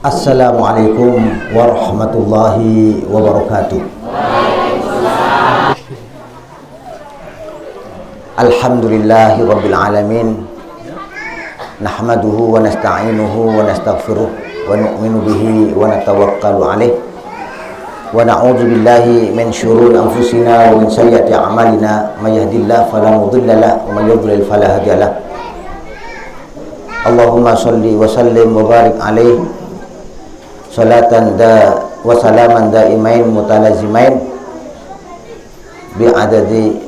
Assalamualaikum warahmatullahi wabarakatuh. Alhamdulillahi rabbil alamin. Nahmaduhu wa nasta'inuhu wa nastaghfiruh wa nu'minu bihi wa natawakkalu alaih. Wa na'udzu billahi min syururi anfusina wa min sayyiati a'malina. May yahdihillahu fala mudilla lahu wa may yudlil fala hadiya lahu. Allahumma shalli wa sallim wa barik alaihi salatan wa salaman daimain mutalazimain bi adadi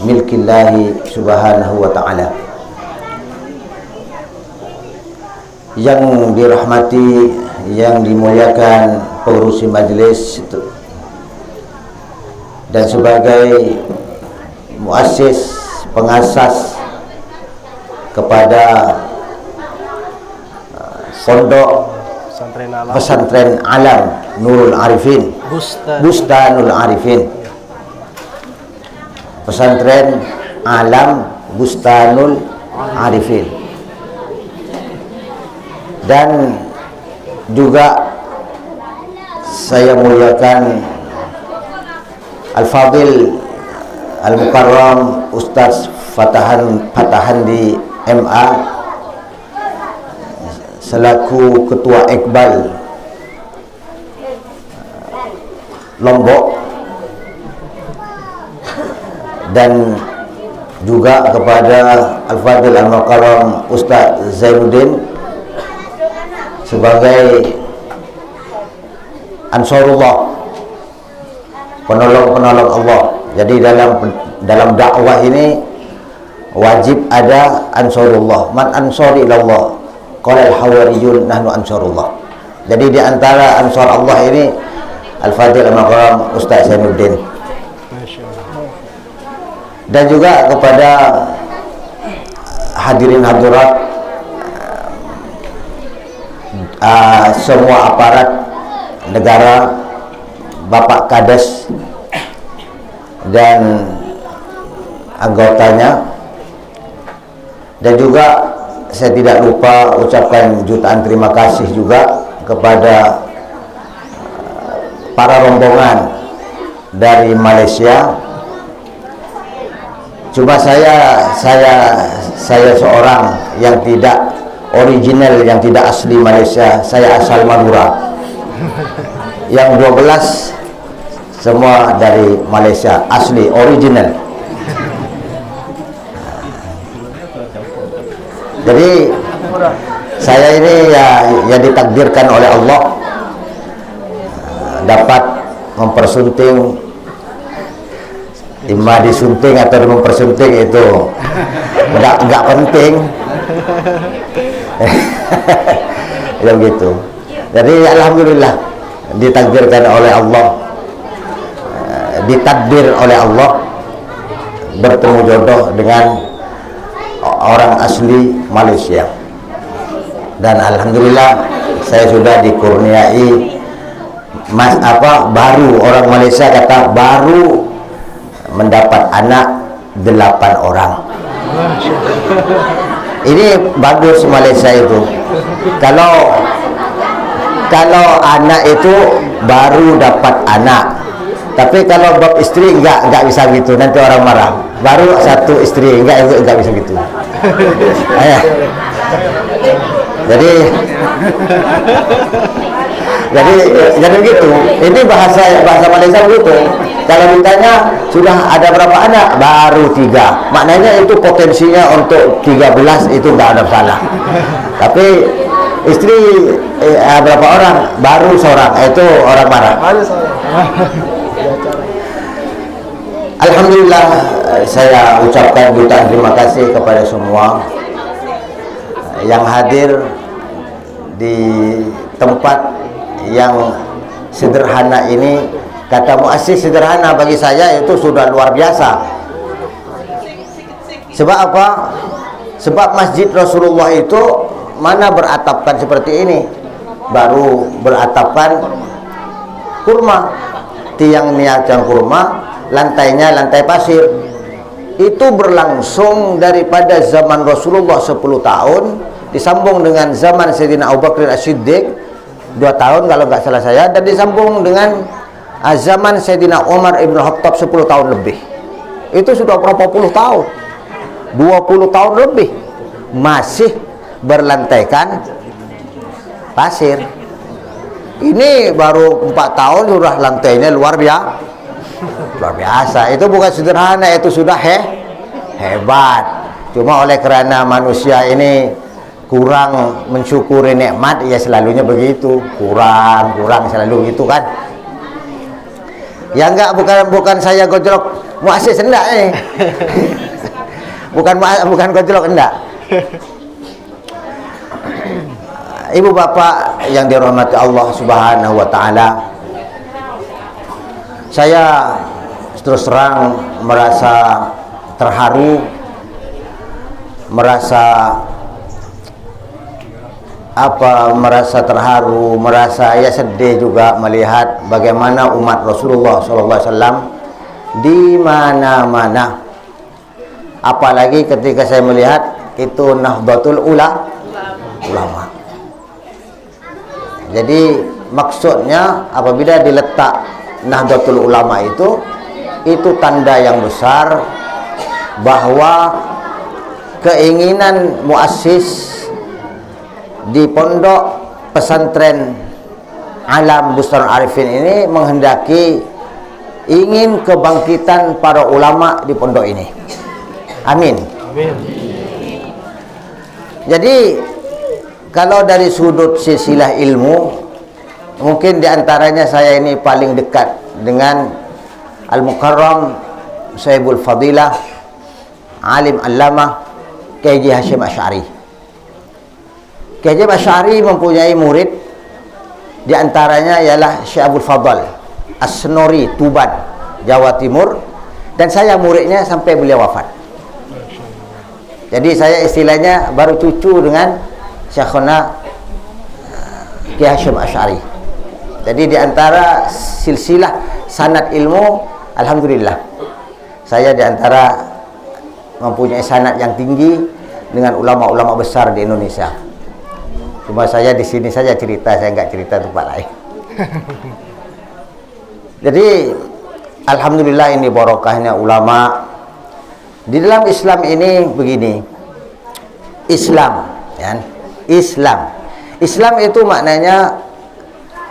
milkillahi subhanahu wa ta'ala. Yang dirahmati, yang dimuliakan pengurusi majelis dan sebagai muassis, pengasas kepada pondok pesantren Alam Nurul Arifin, Bustanul Arifin, pesantren Alam Bustanul Arifin, dan juga saya muliakan Al-Fadil Al-Mukarram Ustaz Fatahandi MA selaku Ketua Iqbal Lombok, dan juga kepada Al-Fadil Al-Mukarram Ustaz Zainuddin sebagai Ansarullah, penolong-penolong Allah. Jadi dalam dakwah ini wajib ada Ansarullah. Man ansari ilallah, qala al-hawariyun nahnu ansarullah. Jadi di antara ansar Allah ini Al-Fadil Al-Mukarram Ustaz Zainuddin. Dan juga kepada hadirin hadirat, semua aparat negara, Bapak Kades dan anggotanya, dan juga saya tidak lupa ucapkan jutaan terima kasih juga kepada para rombongan dari Malaysia. Cuma saya seorang yang tidak original, yang tidak asli Malaysia. Saya asal Madura. Yang 12 semua dari Malaysia, asli, original. Jadi saya ini ya ditakdirkan oleh Allah dapat mempersunting, imma disunting atau mempersunting itu enggak penting. Ya begitu. Jadi alhamdulillah ditakdirkan oleh Allah, ditadbir oleh Allah bertemu jodoh dengan orang asli Malaysia. Dan alhamdulillah saya sudah dikurniai baru, orang Malaysia kata baru mendapat anak 8 orang. Ini bagus Malaysia itu. Kalau anak itu baru dapat anak, tapi kalau bab istri enggak bisa gitu, nanti orang marah. Baru 1 istri enggak bisa gitu. Jadi begitu. Ini bahasa Malaysia begitu. Kalau ditanya sudah ada berapa anak, baru 3. Maknanya itu potensinya untuk 13, itu enggak ada salah. Tapi istri berapa orang, baru seorang, itu orang marah. Alhamdulillah, saya ucapkan jutaan terima kasih kepada semua yang hadir di tempat yang sederhana ini. Kata muassis sederhana, bagi saya itu sudah luar biasa. Sebab apa? Sebab masjid Rasulullah itu mana beratapkan seperti ini, baru beratapkan kurma, tiang niatan kurma, lantainya lantai pasir. Itu berlangsung daripada zaman Rasulullah 10 tahun disambung dengan zaman Sayyidina Abu Bakar As-Siddiq 2 tahun kalau nggak salah saya, dan disambung dengan zaman Sayyidina Umar Ibn Khattab 10 tahun lebih. Itu sudah berapa puluh tahun, 20 tahun lebih masih berlantaikan pasir. Ini baru 4 tahun sudah lantainya luar biasa. Itu bukan sederhana, itu sudah hebat. Cuma oleh karena manusia ini kurang mensyukuri nikmat, ya selalunya begitu, kurang selalu gitu kan. Ya enggak, bukan saya gojlok muassis, enggak bukan gojlok, enggak. Ibu bapak yang dirahmati Allah Subhanahu wa taala, saya terus terang merasa terharu, merasa ya sedih juga melihat bagaimana umat Rasulullah SAW di mana-mana. Apalagi ketika saya melihat itu Nahdlatul Ulama. Jadi maksudnya apabila diletak Nahdlatul Ulama itu tanda yang besar bahwa keinginan muassis di pondok pesantren Alam Bustan Arifin ini menghendaki ingin kebangkitan para ulama di pondok ini. Amin. Jadi kalau dari sudut silsilah ilmu, mungkin diantaranya saya ini paling dekat dengan Al-Mukarram Sayyibul Fadilah Alim Allamah Kiai Haji Hashim Asy'ari. Kiai Haji Asy'ari mempunyai murid, diantaranya ialah Syekh Abdul Fadl As-Senori, Tuban, Jawa Timur, dan saya muridnya sampai beliau wafat. Jadi saya istilahnya baru cucu dengan Syekhuna Kiai Hashim Asy'ari. Jadi diantara silsilah sanad ilmu, alhamdulillah saya diantara mempunyai sanad yang tinggi dengan ulama-ulama besar di Indonesia. Cuma saya di sini saja cerita, saya nggak cerita tempat lain. Jadi alhamdulillah ini barokahnya ulama. Di dalam Islam ini begini, Islam, ya. Islam itu maknanya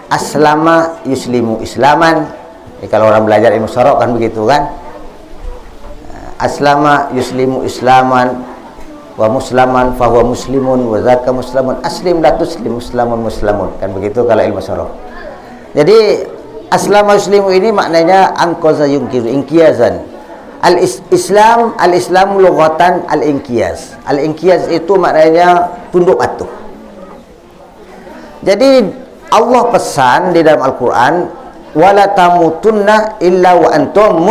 aslama yuslimu islaman. Jadi kalau orang belajar ilmu syarah kan begitu kan. Aslama yuslimu islaman wa muslaman fahuwa muslimun wa zaka muslamun aslim la tuslim muslamun kan begitu kalau ilmu syarah. Jadi aslama yuslimu ini maknanya angkoza yungkiru inqiyazan. Al-Islam lughatan al-inqiyaz. Al-inqiyaz itu maknanya tunduk patuh. Jadi Allah pesan di dalam Al-Quran, wala tamutunna illa wa antum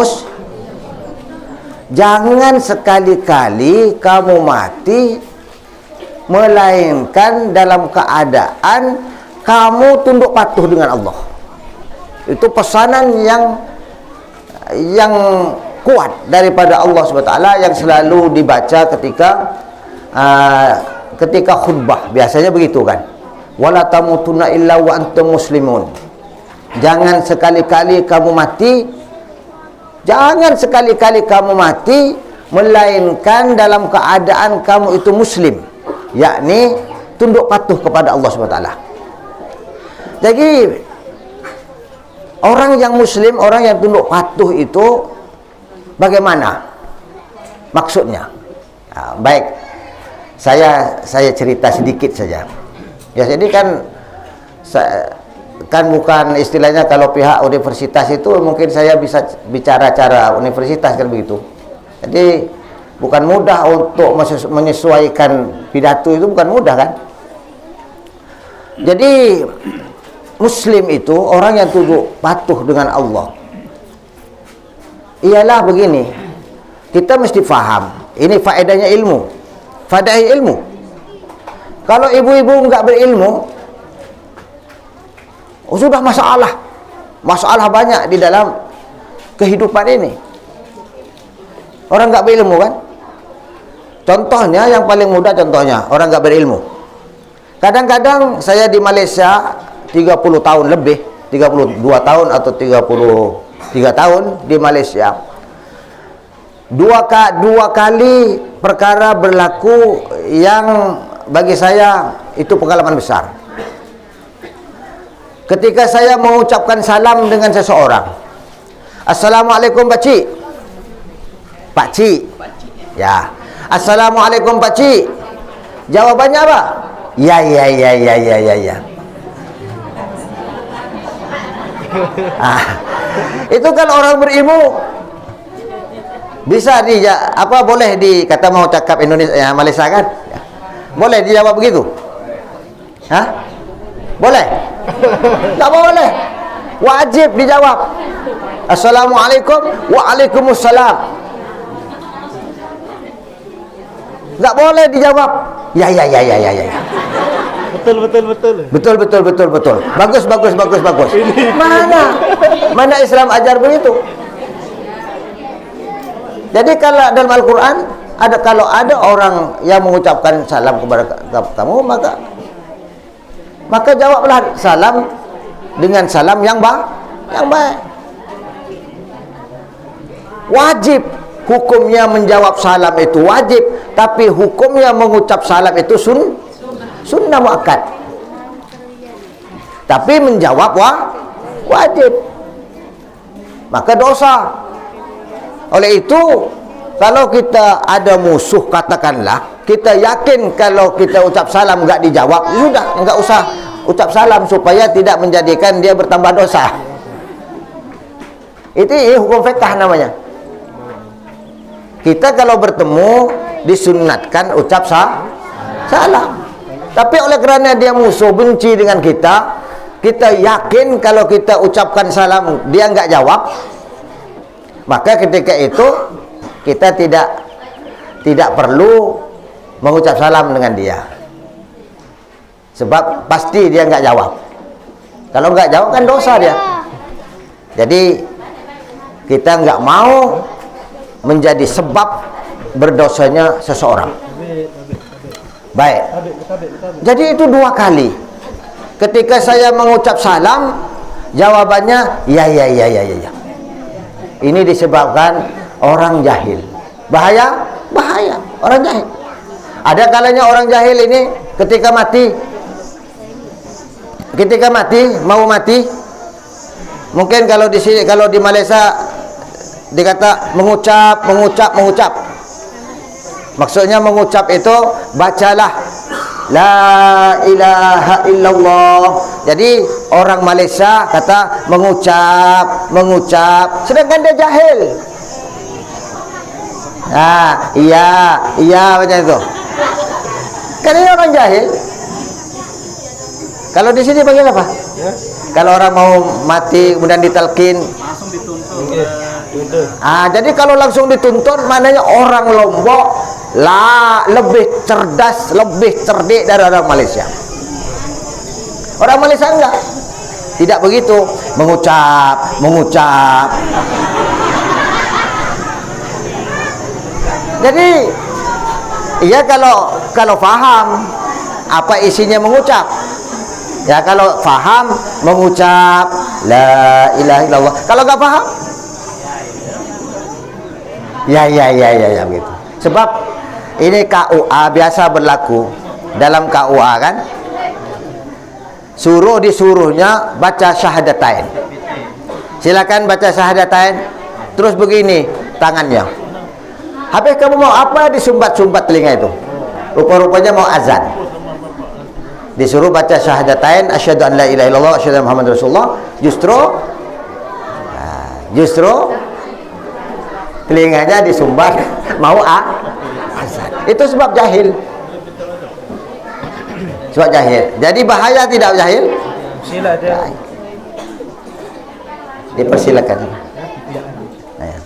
jangan sekali-kali kamu mati melainkan dalam keadaan kamu tunduk patuh dengan Allah. Itu pesanan yang kuat daripada Allah SWT yang selalu dibaca ketika khutbah, biasanya begitu kan. Wala tamutunna illa wa antum muslimun. Jangan sekali-kali kamu mati melainkan dalam keadaan kamu itu muslim, yakni tunduk patuh kepada Allah SWT. Jadi orang yang muslim, orang yang tunduk patuh itu bagaimana maksudnya? Nah, baik, saya cerita sedikit saja. Ya, jadi kan bukan istilahnya kalau pihak universitas itu mungkin saya bisa bicara cara universitas kan begitu. Jadi bukan mudah untuk menyesuaikan pidato, itu bukan mudah kan. Jadi muslim itu orang yang tunduk patuh dengan Allah. Ialah begini, kita mesti faham ini faedahnya ilmu. Faedah ilmu. Kalau ibu-ibu enggak berilmu, sudah masalah banyak di dalam kehidupan ini. Orang enggak berilmu kan. Contohnya yang paling mudah, contohnya orang enggak berilmu. Kadang-kadang saya di Malaysia 30 tahun lebih, 32 tahun atau 33 tahun di Malaysia. Dua kali perkara berlaku yang bagi saya itu pengalaman besar. Ketika saya mengucapkan salam dengan seseorang, Assalamualaikum pakcik. Pakcik. Ya. Assalamualaikum pakcik. Jawabannya apa? Ya. Itu kan orang berilmu. Bisa boleh kata mau cakap Indonesia Malaysia kan? Boleh dijawab begitu? Hah? Boleh? Tak boleh. Wajib dijawab. Assalamualaikum, waalaikumsalam. Tak boleh dijawab. Ya. Betul. Bagus. Mana Islam ajar begitu? Jadi kalau dalam Al-Quran kalau ada orang yang mengucapkan salam kepada kamu, maka jawablah salam dengan salam yang baik. Wajib hukumnya menjawab salam itu wajib, tapi hukumnya mengucap salam itu sunnah muakkad. Tapi menjawab wajib. Maka dosa. Oleh itu, kalau kita ada musuh, katakanlah, kita yakin kalau kita ucap salam enggak dijawab, sudah, enggak usah ucap salam supaya tidak menjadikan dia bertambah dosa. Itu hukum fiqh namanya. Kita kalau bertemu disunnatkan ucap salam. Tapi oleh kerana dia musuh, benci dengan kita yakin kalau kita ucapkan salam dia enggak jawab, maka ketika itu kita tidak perlu mengucap salam dengan dia, sebab pasti dia enggak jawab. Kalau enggak jawab kan dosa dia. Jadi kita enggak mau menjadi sebab berdosanya seseorang. Baik. Jadi itu 2 kali. Ketika saya mengucap salam, jawabannya ya. Ini disebabkan orang jahil. Bahaya orang jahil. Ada kalanya orang jahil ini ketika mau mati, mungkin kalau di sini, kalau di Malaysia dikata mengucap. Maksudnya mengucap itu bacalah la ilaha illallah. Jadi orang Malaysia kata mengucap, sedangkan dia jahil. Iya macam itu. Kan ini orang jahil. Kalau di sini panggil apa? Ya? Kalau orang mau mati kemudian ditalkin, langsung dituntun. Jadi kalau langsung dituntun, maknanya orang Lombok lebih cerdas, lebih cerdik dari orang Malaysia. Orang Malaysia enggak, tidak begitu, mengucap. Jadi iya, kalau faham apa isinya mengucap, ya kalau faham mengucap la ilaha illallah. Kalau enggak paham, ya begitu. Sebab ini KUA biasa berlaku dalam KUA kan, disuruhnya baca syahadatain. Silakan baca syahadatain. Terus begini tangannya. Habis kamu mau apa, disumbat-sumbat telinga itu. Rupa-rupanya mau azan. Disuruh baca syahadatain, asyhadu an la ilaha illallah, asyhadu anna muhammadar rasulullah. Justru telinganya disumbat mau azan. Itu sebab jahil. Jadi bahaya tidak jahil? Sila dia. Dipersilakan.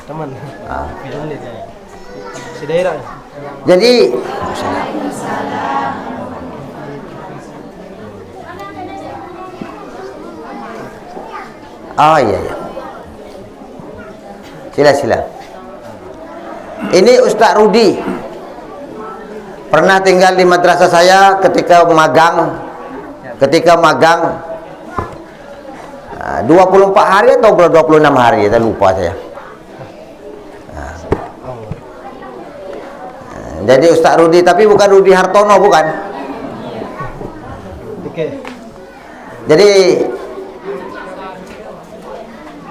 Teman. Si daerah. Jadi iya. Sila. Ini Ustaz Rudi pernah tinggal di madrasah saya ketika magang ketika magang 24 hari atau 26 hari, saya lupa saya. Jadi Ustaz Rudi, tapi bukan Rudi Hartono, bukan. Jadi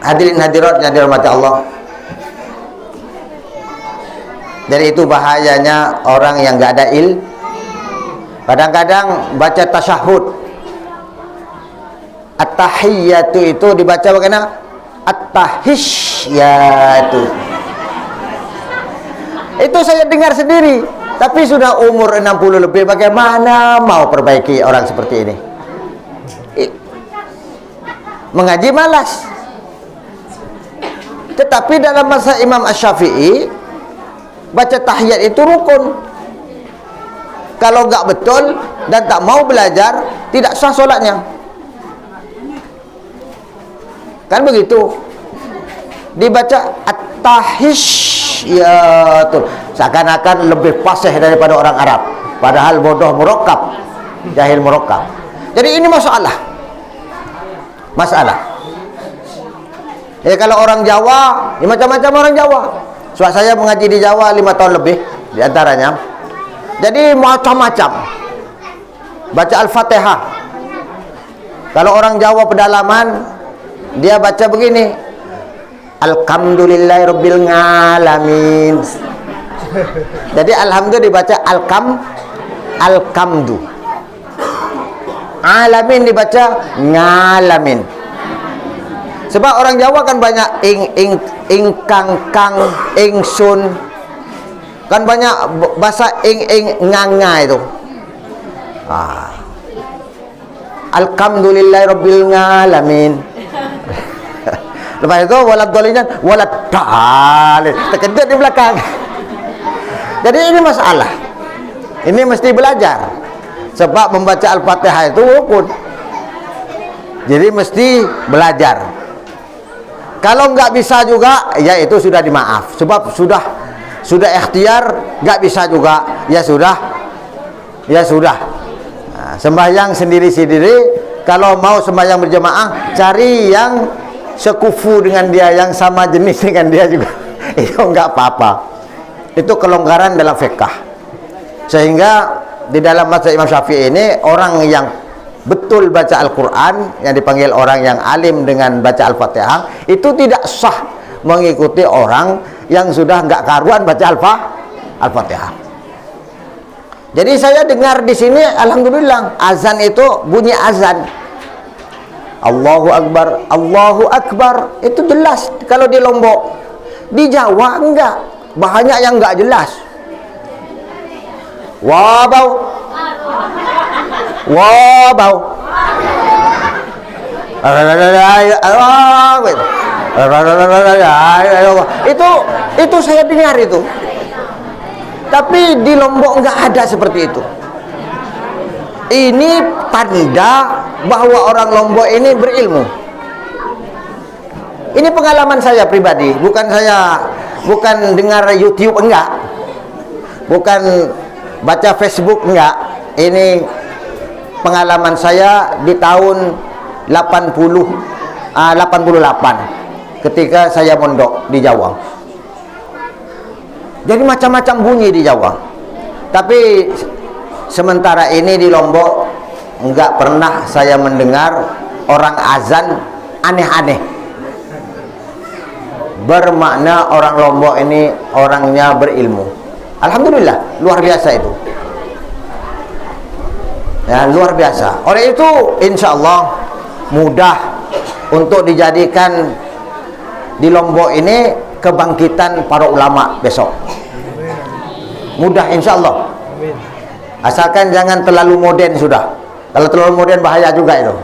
hadirin hadirat yang dirahmati Allah, jadi itu bahayanya orang yang nggak ada kadang-kadang baca tasyahud, at-tahiyyatu itu dibaca bagaimana? At-tahiyyatu. Itu saya dengar sendiri, tapi sudah umur 60 lebih, bagaimana mau perbaiki orang seperti ini? Mengaji malas. Tetapi dalam masa Imam Asy-Syafi'i, baca tahiyat itu rukun. Kalau nggak betul dan tak mau belajar, tidak sah solatnya. Kan begitu. Dibaca at-tahiyyatu, seakan-akan lebih fasih daripada orang Arab, padahal bodoh murakkab, jahil murakkab. Jadi ini masalah. Ya, kalau orang Jawa, ya macam-macam orang Jawa. Soal saya mengaji di Jawa 5 tahun lebih diantaranya. Jadi macam-macam. Baca Al-Fatihah. Kalau orang Jawa pedalaman, dia baca begini, Alhamdulillahirabbil alamin. Jadi alhamdulillah dibaca alkamdu. Alamin dibaca ngalamin. Sebab orang Jawa kan banyak kang, ingsun. Kan banyak bahasa nganga itu. Alhamdulillahirabbil alamin. Lepas itu walad dolinya walad dalil. Terkejut di belakang. Jadi ini masalah. Ini mesti belajar. Sebab membaca Al-Fatihah itu rukun. Jadi mesti belajar. Kalau nggak bisa juga, ya itu sudah dimaaf. Sebab sudah ikhtiar, nggak bisa juga, ya sudah. Nah, sembahyang sendiri-sendiri. Kalau mau sembahyang berjamaah, cari yang sekufu dengan dia, yang sama jenis dengan dia juga. Itu nggak apa-apa. Itu kelonggaran dalam fiqh. Sehingga di dalam mazhab Imam Syafi'i ini, orang yang betul baca Al-Quran, yang dipanggil orang yang alim dengan baca Al-Fatihah, itu tidak sah mengikuti orang yang sudah nggak karuan baca Al-Fatihah. Jadi saya dengar di sini, alhamdulillah, azan itu bunyi azan, Allahu Akbar, itu jelas. Kalau di Lombok, di Jawa enggak, banyak yang enggak jelas. Wabau, itu saya dengar itu. Tapi di Lombok enggak ada seperti itu. Ini tanda bahwa orang Lombok ini berilmu. Ini pengalaman saya pribadi, bukan dengar YouTube, enggak, bukan baca Facebook, enggak. Ini pengalaman saya di tahun 88 ketika saya mondok di Jawa. Jadi macam-macam bunyi di Jawa. Tapi sementara ini di Lombok enggak pernah saya mendengar orang azan aneh-aneh. Bermakna orang Lombok ini orangnya berilmu. Alhamdulillah, luar biasa itu. Ya, luar biasa. Oleh itu, insya Allah mudah untuk dijadikan di Lombok ini kebangkitan para ulama besok. Mudah, insya Allah. Asalkan jangan terlalu modern sudah. Kalau terlalu modern bahaya juga itu.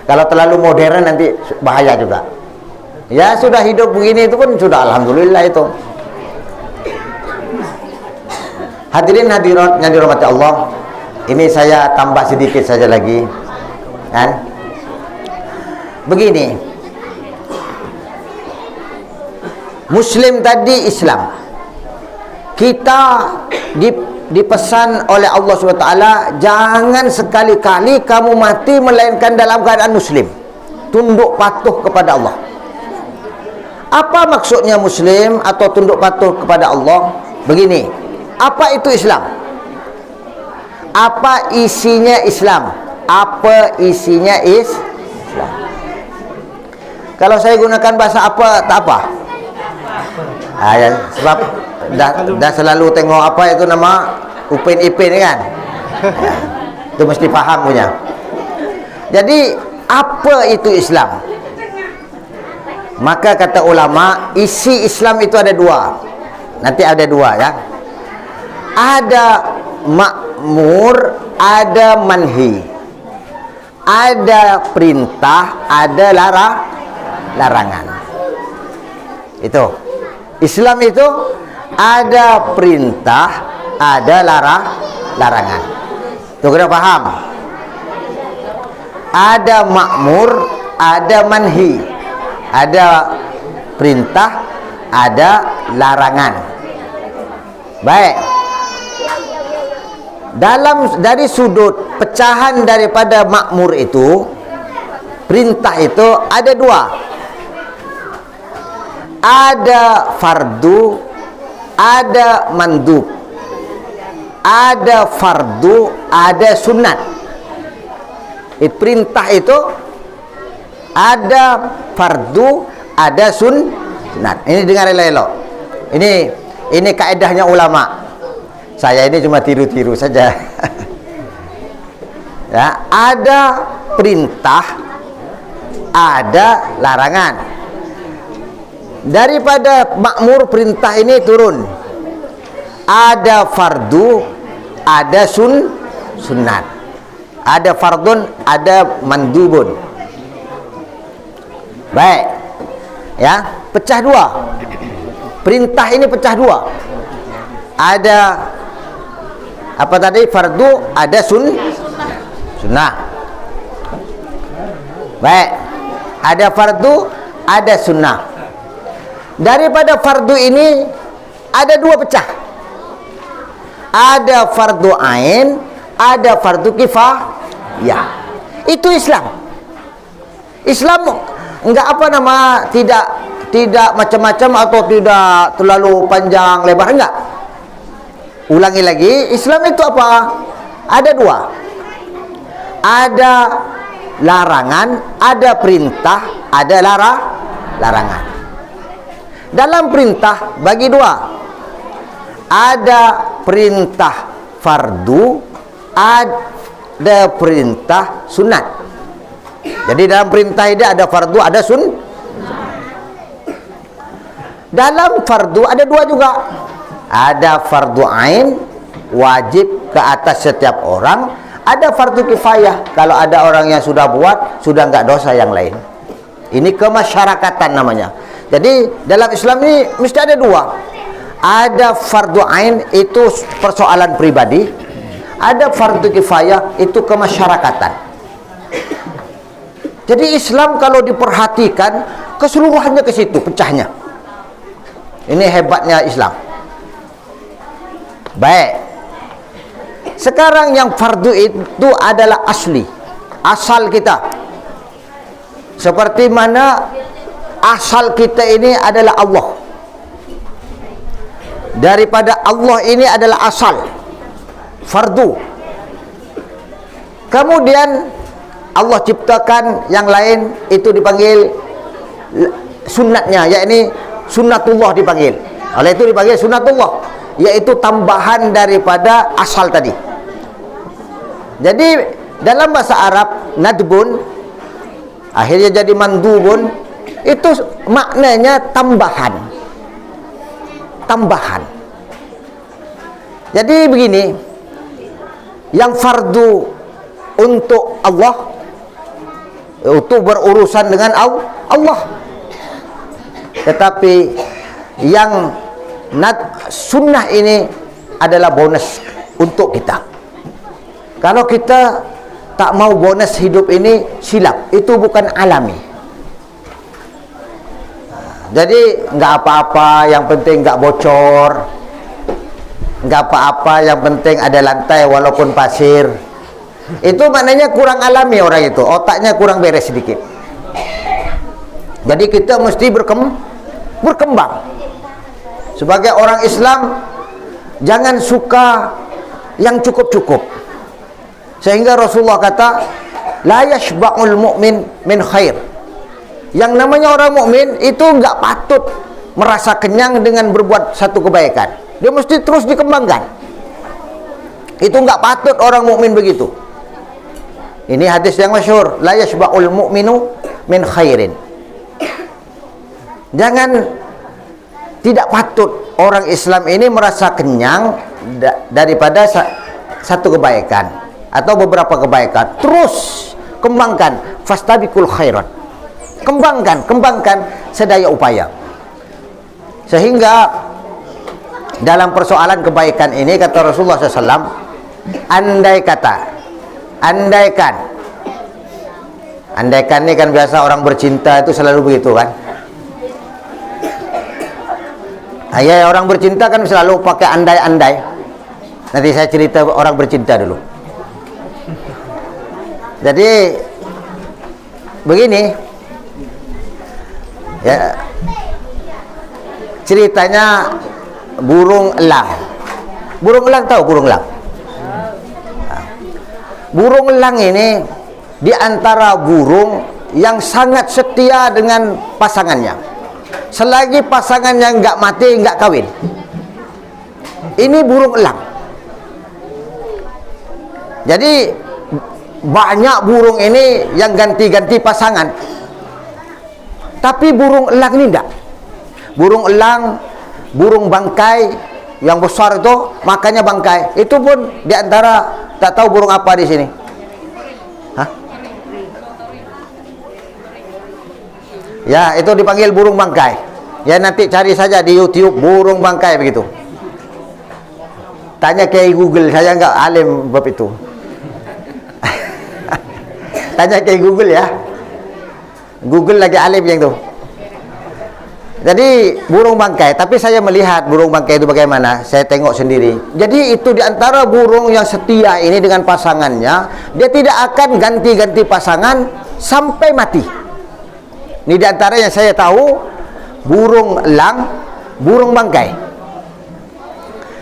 Kalau terlalu modern nanti bahaya juga. Ya sudah hidup begini itu pun sudah alhamdulillah itu. Hadirin hadirat yang dirahmati Allah, ini saya tambah sedikit saja lagi, kan? Begini, Muslim tadi Islam, kita dipesan oleh Allah SWT, jangan sekali-kali kamu mati melainkan dalam keadaan muslim, tunduk patuh kepada Allah. Apa maksudnya muslim atau tunduk patuh kepada Allah? Begini, apa itu Islam? Apa isinya Islam? Apa isinya Islam? Kalau saya gunakan bahasa apa, tak apa. Ya, sebab dah selalu tengok apa itu nama Upin Ipin kan. Ya, itu mesti faham punya. Jadi apa itu Islam? Maka kata ulama, isi Islam itu ada dua. Nanti ada dua ya. Ada makmur, ada manhi. Ada perintah, ada larangan. Itu. Islam itu ada perintah, ada larangan. Itu kena faham. Ada makmur, ada manhi. Ada perintah, ada larangan. Baik. Dari sudut pecahan daripada makmur itu, perintah itu ada dua. Ada fardu, ada mandub. Ada fardu, ada sunat. Perintah itu ada fardu, ada sunat. Ini dengar elok-elok. Ini kaedahnya ulama. Saya ini cuma tiru-tiru saja. Ya, ada perintah, ada larangan. Daripada makmur perintah ini turun. Ada fardu, ada sunat. Ada fardun, ada mandubun. Baik. Ya, pecah dua. Perintah ini pecah dua. Ada apa tadi? Fardu, ada sunnah. Baik. Ada fardu, ada sunnah. Daripada fardu ini ada dua pecah. Ada fardu ain, ada fardu kifayah. Itu Islam. Islam enggak apa nama, tidak macam-macam atau tidak terlalu panjang lebar, enggak. Ulangi lagi, Islam itu apa? Ada dua. Ada larangan, ada perintah, ada larangan. Dalam perintah bagi dua. Ada perintah fardu, ada perintah sunat. Jadi dalam perintah ini ada fardu, ada dalam fardu ada dua juga. Ada fardu ain, wajib ke atas setiap orang. Ada fardu kifayah, kalau ada orang yang sudah buat, sudah enggak dosa yang lain. Ini kemasyarakatan namanya. Jadi dalam Islam ini mesti ada dua. Ada fardu ain, itu persoalan pribadi. Ada fardu kifayah, itu kemasyarakatan. Jadi Islam kalau diperhatikan, keseluruhannya ke situ, pecahnya. Ini hebatnya Islam. Baik. Sekarang yang fardu itu adalah asli, asal kita. Seperti mana asal kita ini adalah Allah. Daripada Allah ini adalah asal, fardu. Kemudian Allah ciptakan yang lain, itu dipanggil sunatnya, yakni sunnatullah dipanggil. Oleh itu dipanggil sunnatullah, yaitu tambahan daripada asal tadi. Jadi dalam bahasa Arab, nadbun akhirnya jadi mandubun, itu maknanya tambahan. Jadi begini, yang fardu untuk Allah, untuk berurusan dengan Allah. Tetapi yang sunnah ini adalah bonus untuk kita. Kalau kita tak mau bonus hidup ini, silap. Itu bukan alami. Jadi enggak apa-apa, yang penting enggak bocor. nggak apa-apa, yang penting ada lantai walaupun pasir. Itu maknanya kurang alami orang itu, otaknya kurang beres sedikit. Jadi kita mesti berkembang. Sebagai orang Islam, jangan suka yang cukup-cukup. Sehingga Rasulullah kata, la yashba'ul mu'min min khair. Yang namanya orang mukmin itu nggak patut merasa kenyang dengan berbuat satu kebaikan. Dia mesti terus dikembangkan. Itu nggak patut orang mukmin begitu. Ini hadis yang masyhur, la yashba'ul mu'minu min khairin. Jangan, tidak patut orang Islam ini merasa kenyang daripada satu kebaikan atau beberapa kebaikan. Terus kembangkan, fastabiqul khairat. Kembangkan sedaya upaya. Sehingga dalam persoalan kebaikan ini kata Rasulullah SAW, andaikan ini kan biasa orang bercinta itu selalu begitu kan. Ya, orang bercinta kan selalu pakai andai-andai. Nanti saya cerita orang bercinta dulu. Jadi begini ya, ceritanya burung elang. Burung elang, tahu burung elang? Burung elang ini di antara burung yang sangat setia dengan pasangannya. Selagi pasangannya nggak mati, nggak kawin. Ini burung elang. Jadi banyak burung ini yang ganti-ganti pasangan. Tapi burung elang ini enggak. Burung elang, burung bangkai yang besar itu, makanya bangkai. Itu pun diantara, tak tahu burung apa di sini. Hah? Ya, itu dipanggil burung bangkai. Ya, nanti cari saja di YouTube burung bangkai begitu. Tanya ke Google, saya enggak alim bab itu. Tanya ke Google ya. Google lagi alim yang itu. Jadi burung bangkai, tapi saya melihat burung bangkai itu bagaimana, saya tengok sendiri. Jadi itu diantara burung yang setia ini dengan pasangannya, dia tidak akan ganti-ganti pasangan sampai mati. Ini diantara yang saya tahu, burung elang, burung bangkai.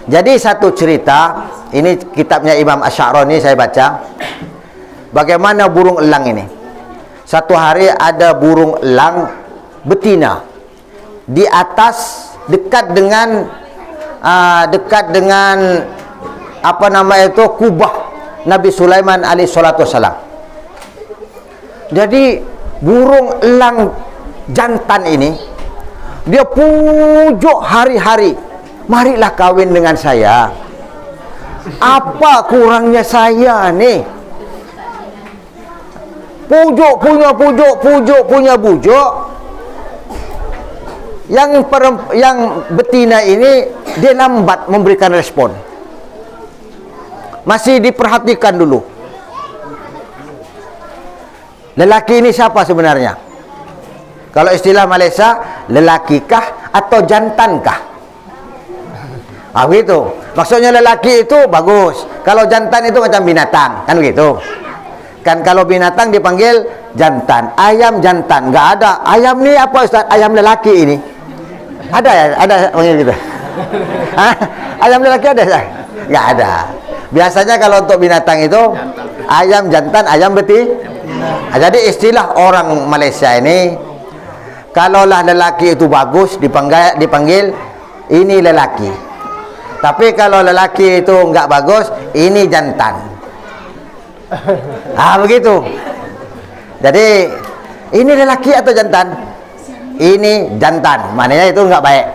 Jadi satu cerita, ini kitabnya Imam Asy'arani saya baca, bagaimana burung elang ini. Satu hari ada burung elang betina di atas dekat dengan apa nama itu, kubah Nabi Sulaiman alaihi salatu wasalam. Jadi burung elang jantan ini dia pujuk hari-hari, marilah kawin dengan saya. Apa kurangnya saya nih? Pujuk punya bujuk. Yang betina ini dia lambat memberikan respon. Masih diperhatikan dulu. Lelaki ini siapa sebenarnya? Kalau istilah Malaysia, lelakikah atau jantankah? Begitu. Maksudnya lelaki itu bagus. Kalau jantan itu macam binatang, kan begitu. Kan kalau binatang dipanggil jantan. Ayam jantan, nggak ada. Ayam ni apa Ustaz? Ayam lelaki ini. Ada ya? Ada panggil gitu. Ayam lelaki ada Ustaz? Nggak ada. Biasanya kalau untuk binatang itu ayam jantan, ayam betina. Jadi istilah orang Malaysia ini, kalaulah lelaki itu bagus dipanggil ini lelaki. Tapi kalau lelaki itu nggak bagus, ini jantan. Begitu. Jadi ini lelaki atau jantan? Ini jantan. Maknanya itu nggak baik.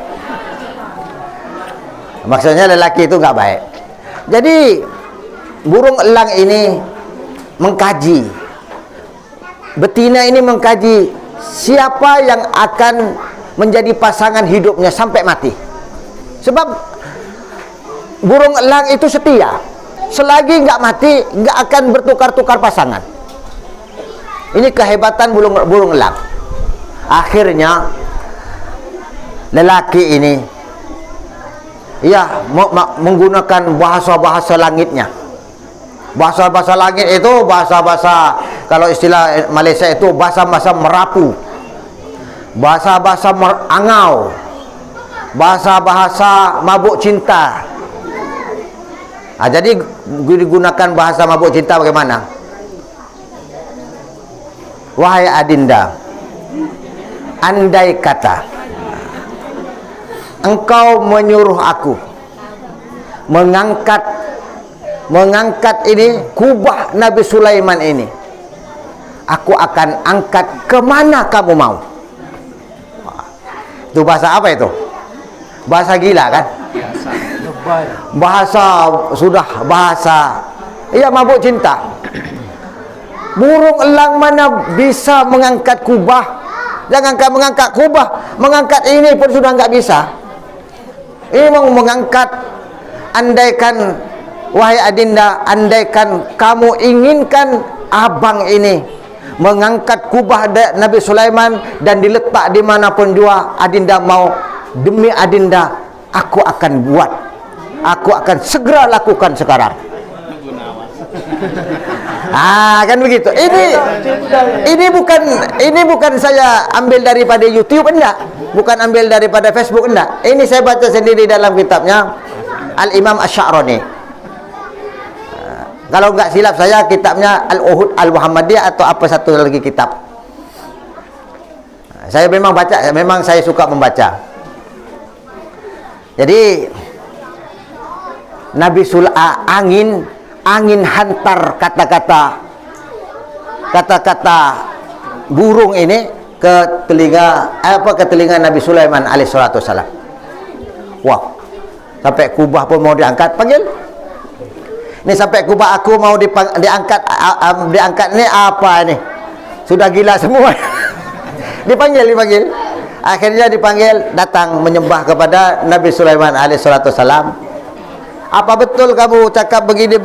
Maksudnya lelaki itu nggak baik. Jadi burung elang ini mengkaji, betina ini mengkaji siapa yang akan menjadi pasangan hidupnya sampai mati. Sebab burung elang itu setia. Selagi nggak mati, nggak akan bertukar-tukar pasangan. Ini kehebatan burung elang. Akhirnya lelaki ini Ya, menggunakan bahasa-bahasa langitnya. Bahasa-bahasa langit itu bahasa-bahasa, kalau istilah Malaysia itu bahasa-bahasa merapu, bahasa-bahasa angau, bahasa-bahasa mabuk cinta. Jadi digunakan bahasa mabuk cinta bagaimana? Wahai Adinda, andai kata engkau menyuruh aku mengangkat ini kubah Nabi Sulaiman ini, aku akan angkat kemana kamu mau. Itu bahasa apa itu? Bahasa gila kan? Bahasa iya, mabuk cinta. Burung elang mana bisa mengangkat kubah? Jangankan mengangkat kubah, mengangkat ini pun sudah nggak bisa. Ini mau mengangkat, andaikan, wahai Adinda, andaikan kamu inginkan abang ini mengangkat kubah Nabi Sulaiman dan diletak dimanapun jua Adinda mau, demi Adinda aku akan buat, aku akan segera lakukan sekarang. Kan begitu. Ini bukan saya ambil daripada YouTube, enggak. Bukan ambil daripada Facebook, enggak. Ini saya baca sendiri dalam kitabnya Al-Imam Asy-Sya'rani. Kalau enggak silap saya, kitabnya Al-Uhud Al-Muhammadiyah atau apa satu lagi kitab. Saya memang baca, memang saya suka membaca. Jadi Nabi angin hantar kata-kata burung ini ke telinga Nabi Sulaiman alaihissalatu wassalam. Wah, sampai kubah pun mau diangkat, panggil. Ini sampai kubah aku mau diangkat ini apa ini? Sudah gila semua. dipanggil. Akhirnya dipanggil, datang menyembah kepada Nabi Sulaiman alaihissalatu wassalam. Apa betul kamu cakap begini?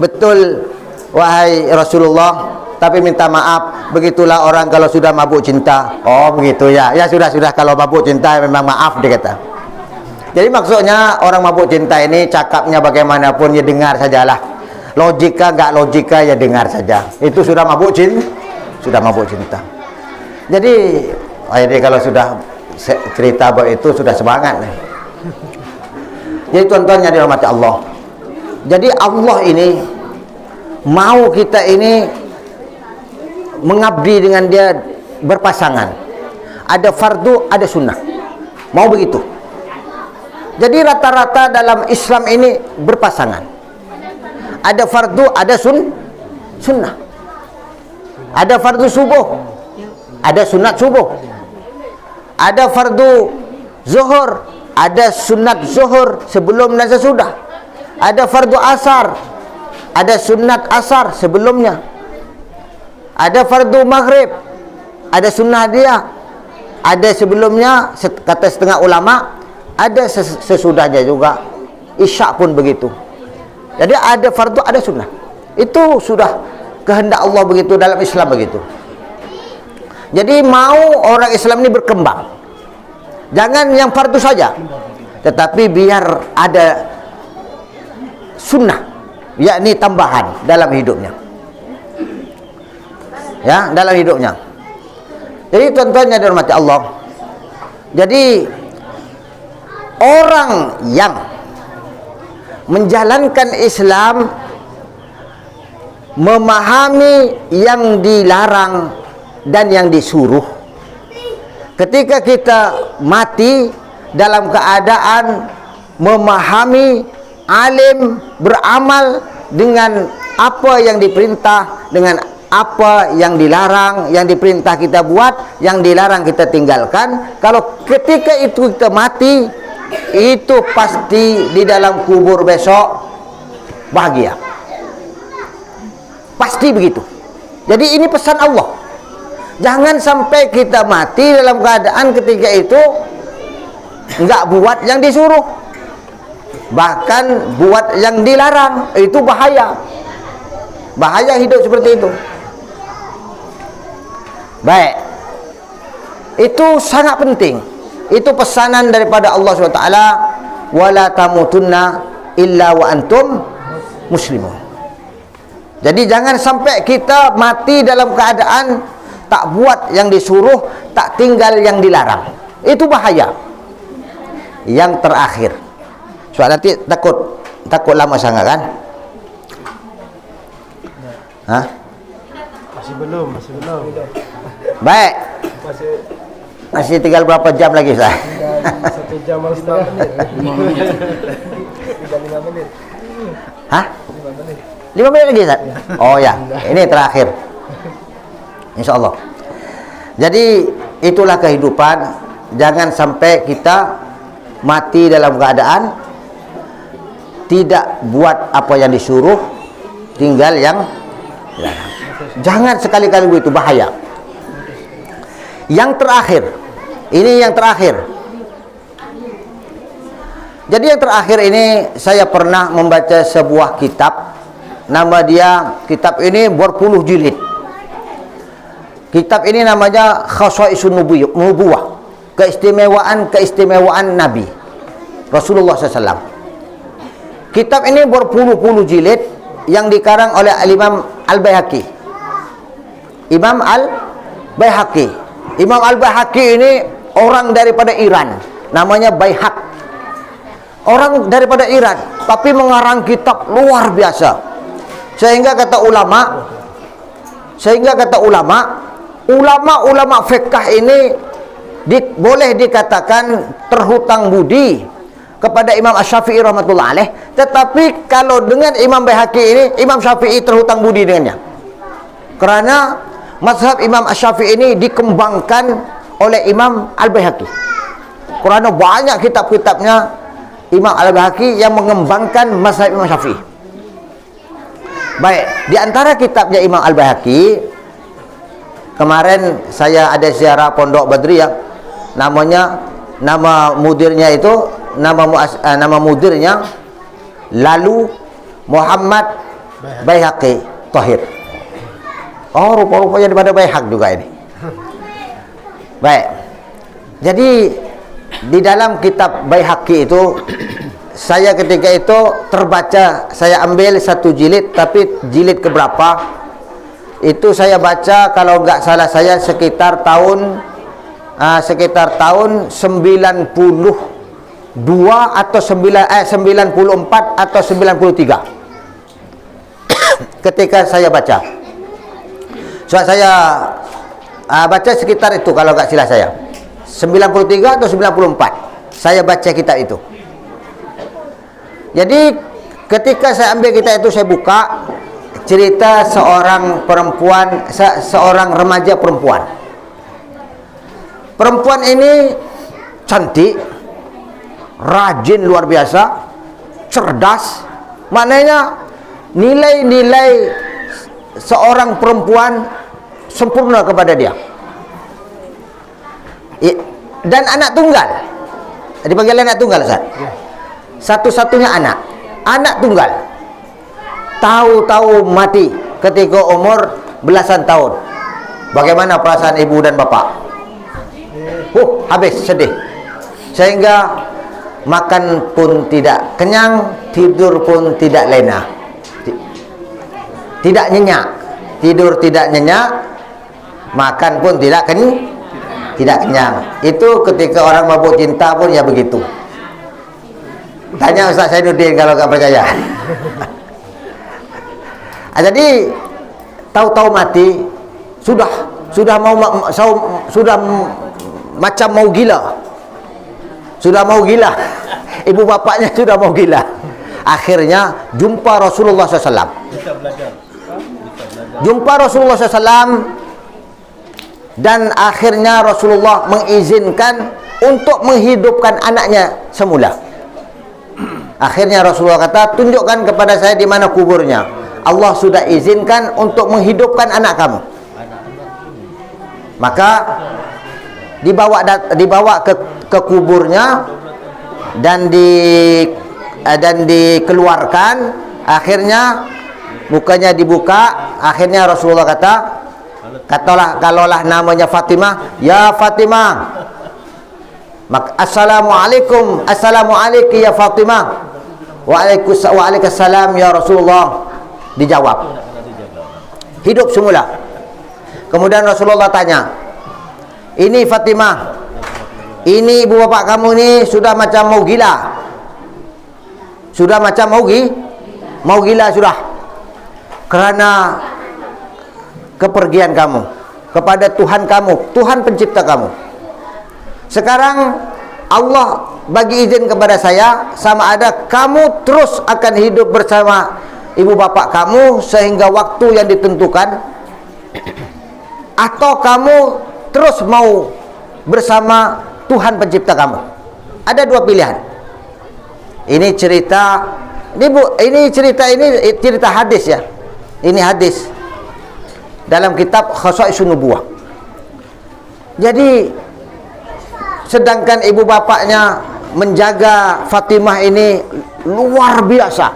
Betul, wahai Rasulullah. Tapi minta maaf, begitulah orang kalau sudah mabuk cinta. Oh begitu ya. Ya sudah, kalau mabuk cinta memang maaf, dia kata. Jadi maksudnya orang mabuk cinta ini cakapnya bagaimanapun ya dengar sajalah. Logika nggak logika ya dengar saja. Itu sudah mabuk cinta. Jadi kalau sudah cerita bahwa itu sudah semangat nih. Jadi tuan-tuannya dirahmati Allah. Jadi Allah ini mau kita ini mengabdi dengan dia berpasangan. Ada fardu, ada sunnah. Mau begitu. Jadi rata-rata dalam Islam ini berpasangan. Ada fardu, ada sunnah. Ada fardu subuh, ada sunat subuh. Ada fardu zuhur, ada sunat zuhur sebelum dan sesudah. Ada fardu asar, ada sunat asar sebelumnya. Ada fardu maghrib, ada sunnah dia, ada sebelumnya, kata setengah ulama, ada sesudahnya juga. Isya pun begitu. Jadi ada fardu, ada sunnah. Itu sudah kehendak Allah begitu, dalam Islam begitu. Jadi mau orang Islam ini berkembang, jangan yang fardu saja, tetapi biar ada sunnah, yakni tambahan dalam hidupnya. Ya, dalam hidupnya. Jadi tuan-tuannya dirahmati Allah. Jadi orang yang menjalankan Islam, memahami yang dilarang dan yang disuruh, ketika kita mati dalam keadaan memahami, alim, beramal dengan apa yang diperintah, dengan apa yang dilarang, yang diperintah kita buat, yang dilarang kita tinggalkan. Kalau ketika itu kita mati, itu pasti di dalam kubur besok bahagia. Pasti begitu. Jadi ini pesan Allah. Jangan sampai kita mati dalam keadaan ketika itu enggak buat yang disuruh, bahkan buat yang dilarang. Itu bahaya. Bahaya hidup seperti itu. Baik, itu sangat penting. Itu pesanan daripada Allah SWT wala tamutunna illa wa antum muslimun. Jadi jangan sampai kita mati dalam keadaan tak buat yang disuruh, tak tinggal yang dilarang. Itu bahaya. Yang terakhir, soal nanti takut lama sangat kan? Hah? Masih belum. Baik. Masih tinggal berapa jam lagi, Ustaz? 1 jam 5 menit. 5 menit. Hah? 5 menit. 5 menit lagi, Ustaz? Oh ya, ini terakhir. InsyaAllah. Jadi itulah kehidupan. Jangan sampai kita mati dalam keadaan tidak buat apa yang disuruh, tinggal yang dilarang. Jangan sekali-kali begitu, bahaya. Yang terakhir, ini yang terakhir. Jadi yang terakhir ini saya pernah membaca sebuah kitab. Nama dia, kitab ini berpuluh jilid. Kitab ini namanya Khasaisun Nubuwah, keistimewaan Nabi Rasulullah SAW. Kitab ini berpuluh-puluh jilid yang dikarang oleh Imam Al-Baihaqi. Imam Al-Baihaqi. Imam Al-Baihaqi ini orang daripada Iran, namanya Baihaq. Orang daripada Iran, tapi mengarang kitab luar biasa. Sehingga kata ulama fiqh ini boleh dikatakan terhutang budi kepada Imam Asy-Syafi'i rahmatullah alaih. Tetapi kalau dengan Imam Baihaqi ini, Imam Syafi'i terhutang budi dengannya. Kerana mazhab Imam Asy-Syafi'i ini dikembangkan oleh Imam Al-Baihaqi. Kerana banyak kitab-kitabnya Imam Al-Baihaqi yang mengembangkan mazhab Imam Syafi'i. Baik, di antara kitabnya Imam Al-Baihaqi, kemarin saya ada ziarah Pondok Badriyah, nama mudirnya itu, nama mudirnya Lalu Muhammad Baihaqi Tahir. Oh, rupa-rupanya daripada Baihaq juga ini. Baik. Jadi di dalam kitab Baihaqi itu, saya ketika itu terbaca, saya ambil satu jilid, tapi jilid keberapa itu saya baca, kalau enggak salah saya sekitar tahun 92 atau 94 atau 93 ketika saya baca. So, saya baca sekitar itu, kalau enggak salah saya 93 atau 94 saya baca kitab itu. Jadi ketika saya ambil kitab itu, saya buka cerita seorang perempuan, seorang remaja perempuan. Perempuan ini cantik, rajin luar biasa, cerdas. Maknanya nilai-nilai seorang perempuan sempurna kepada dia. Dan anak tunggal. Dipanggil anak tunggal, Ustaz? Satu-satunya anak tunggal. Tahu-tahu mati ketika umur belasan tahun. Bagaimana perasaan ibu dan bapak? Habis sedih. Sehingga makan pun tidak kenyang, tidur pun tidak lena. Tidak nyenyak. Tidur tidak nyenyak, makan pun tidak kenyang. Itu ketika orang mabuk cinta pun ya begitu. Tanya Ustaz Sainuddin kalau nggak percaya. Jadi tahu-tahu mati, sudah macam mau gila. Sudah mau gila. Ibu bapaknya sudah mau gila. Akhirnya jumpa Rasulullah SAW. Jumpa Rasulullah SAW, dan akhirnya Rasulullah mengizinkan untuk menghidupkan anaknya semula. Akhirnya Rasulullah kata, tunjukkan kepada saya di mana kuburnya. Allah sudah izinkan untuk menghidupkan anak kamu. Maka dibawa ke kuburnya dan dikeluarkan. Akhirnya mukanya dibuka. Akhirnya Rasulullah kalaulah namanya Fatimah, ya Fatimah, Assalamualaikum, assalamualaikum ya Fatimah. Waalaikumsalam ya Rasulullah. Dijawab. Hidup semula. Kemudian Rasulullah tanya, ini Fatimah, ini ibu bapak kamu ni sudah macam mau gila. Sudah macam mau gila sudah. Kerana kepergian kamu kepada Tuhan kamu, Tuhan pencipta kamu. Sekarang Allah bagi izin kepada saya, sama ada kamu terus akan hidup bersama ibu bapak kamu sehingga waktu yang ditentukan, atau kamu terus mau bersama Tuhan pencipta kamu. Ada dua pilihan. Ini cerita, ini cerita hadis ya. Ini hadis dalam kitab Khasaisun Nubuwah. Jadi sedangkan ibu bapaknya menjaga Fatimah ini luar biasa,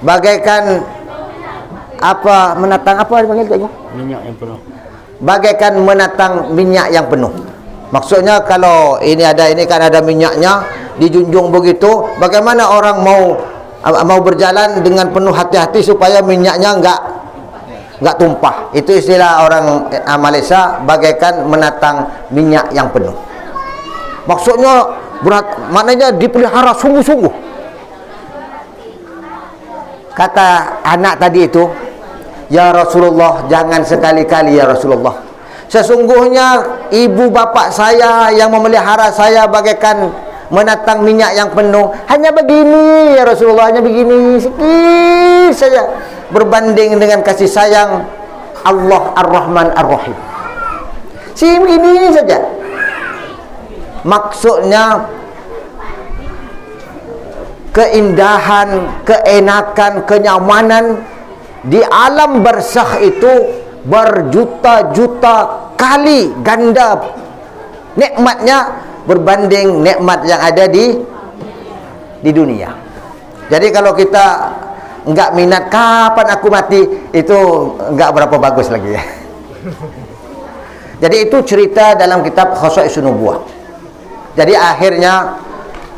bagaikan apa, menatang apa dipanggil kayaknya? Minyak yang penuh. Bagaikan menatang minyak yang penuh. Maksudnya kalau ini ada, ini kan ada minyaknya, dijunjung begitu, bagaimana orang mau berjalan dengan penuh hati-hati supaya minyaknya enggak tumpah. Itu istilah orang Malaysia, bagaikan menatang minyak yang penuh. Maksudnya berat, maknanya dipelihara sungguh-sungguh. Kata anak tadi itu, ya Rasulullah, jangan sekali-kali ya Rasulullah. Sesungguhnya ibu bapak saya yang memelihara saya bagaikan menatang minyak yang penuh. Hanya begini ya Rasulullah, hanya begini sedikit saja berbanding dengan kasih sayang Allah Ar-Rahman Ar-Rahim. Begini saja. Maksudnya keindahan, keenakan, kenyamanan di alam barzakh itu berjuta-juta kali ganda nikmatnya berbanding nikmat yang ada di dunia. Jadi kalau kita enggak minat kapan aku mati, itu enggak berapa bagus lagi ya. Jadi itu cerita dalam kitab Khasaisun Nubuwah. Jadi akhirnya,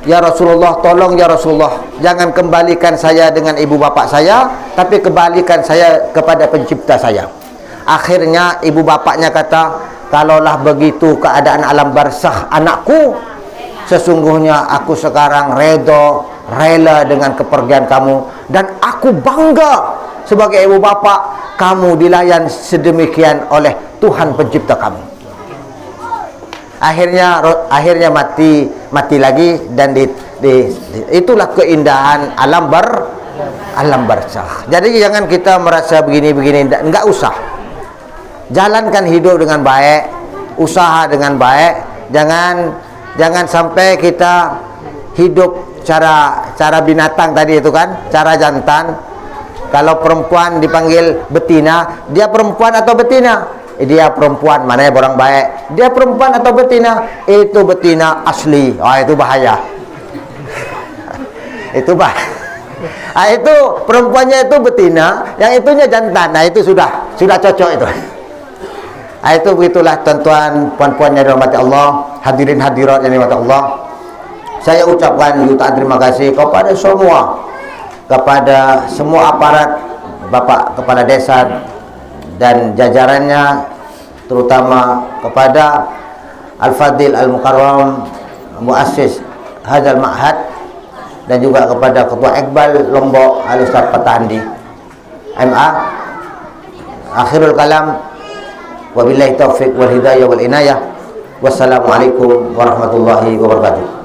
ya Rasulullah, tolong ya Rasulullah, jangan kembalikan saya dengan ibu bapak saya, tapi kembalikan saya kepada pencipta saya. Akhirnya ibu bapaknya kata, kalaulah begitu keadaan alam barzakh anakku, sesungguhnya aku sekarang rela dengan kepergian kamu, dan aku bangga sebagai ibu bapak kamu dilayan sedemikian oleh Tuhan pencipta kamu. Akhirnya mati lagi, dan itulah keindahan alam barzakh. Jadi jangan kita merasa begini-begini, enggak usah. Jalankan hidup dengan baik, usaha dengan baik. Jangan sampai kita hidup cara binatang tadi itu kan, cara jantan. Kalau perempuan dipanggil betina, dia perempuan atau betina? Dia perempuan, maknanya orang baik. Dia perempuan atau betina? Itu betina asli. Itu bahaya. Itu itu perempuannya itu betina, yang itunya jantan. Nah itu sudah cocok itu. Itu begitulah tuan-tuan, puan-puan yang dirahmati Allah, hadirin hadirat yang dirahmati Allah. Saya ucapkan jutaan terima kasih kepada semua aparat, Bapak Kepala Desa dan jajarannya, terutama kepada Al-Fadil Al-Mukarram Muassis Hadzal Ma'had, dan juga kepada Ketua Iqbal Lombok Al-Ustaz Patandi MA. Akhirul kalam, wabillahi taufiq wal hidayah wal inayah. Wassalamualaikum warahmatullahi wabarakatuh.